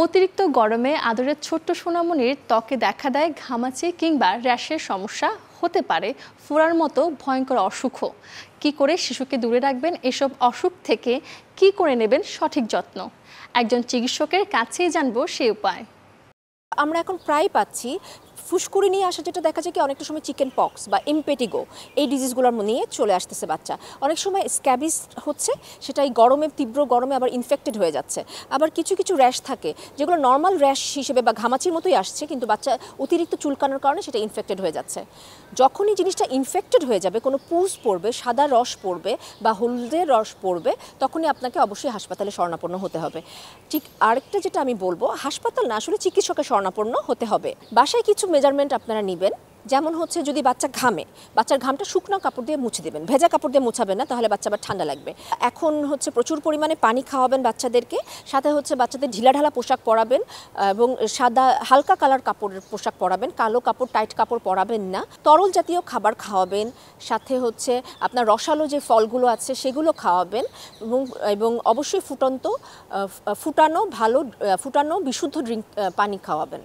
অতিরিক্ত গরমে আদরের ছোট্ট সোনামণির ত্বকে দেখা দেয় ঘামাচি কিংবা র্যাশের সমস্যা, হতে পারে ফোড়ার মতো ভয়ঙ্কর অসুখও। কি করে শিশুকে দূরে রাখবেন এসব অসুখ থেকে, কি করে নেবেন সঠিক যত্ন, একজন চিকিৎসকের কাছেই জানবো সেই উপায়। আমরা এখন প্রায় পাচ্ছি ফুসকুড়ি নিয়ে আসা, যেটা দেখা যায় কি অনেকটা সময় চিকেন পক্স বা ইমপেটিগো এই ডিজিজগুলোর নিয়ে চলে আসতেছে বাচ্চা। অনেক সময় স্ক্যাবিস হচ্ছে, সেটা এই গরমে, তীব্র গরমে আবার ইনফেক্টেড হয়ে যাচ্ছে। আবার কিছু কিছু র্যাশ থাকে যেগুলো নর্মাল র্যাশ হিসেবে বা ঘামাচির মতোই আসছে, কিন্তু বাচ্চা অতিরিক্ত চুলকানোর কারণে সেটা ইনফেক্টেড হয়ে যাচ্ছে। যখনই জিনিসটা ইনফেক্টেড হয়ে যাবে, কোনো পুষ পড়বে, সাদা রস পড়বে বা হলদের রস পড়বে, তখনই আপনাকে অবশ্যই হাসপাতালে শরণাপন্ন হতে হবে। ঠিক আরেকটা যেটা আমি বলবো, হাসপাতাল না, আসলে চিকিৎসকের শরণাপন্ন হতে হবে। বাসায় কিছু মেজারমেন্ট আপনারা নেবেন, যেমন হচ্ছে যদি বাচ্চা ঘামে, বাচ্চার ঘামটা শুকনো কাপড় দিয়ে মুছে দেবেন, ভেজা কাপড় দিয়ে মুছাবেন না, তাহলে বাচ্চা আবার ঠান্ডা লাগবে। এখন হচ্ছে প্রচুর পরিমাণে পানি খাওয়াবেন বাচ্চাদেরকে, সাথে হচ্ছে বাচ্চাদের ঢিলাঢালা পোশাক পরাবেন এবং সাদা হালকা কালার কাপড়ের পোশাক পরাবেন, কালো কাপড় টাইট কাপড় পরাবেন না। তরল জাতীয় খাবার খাওয়াবেন, সাথে হচ্ছে আপনার রসালো যে ফলগুলো আছে সেগুলো খাওয়াবেন এবং অবশ্যই ফুটানো বিশুদ্ধ পানি খাওয়াবেন।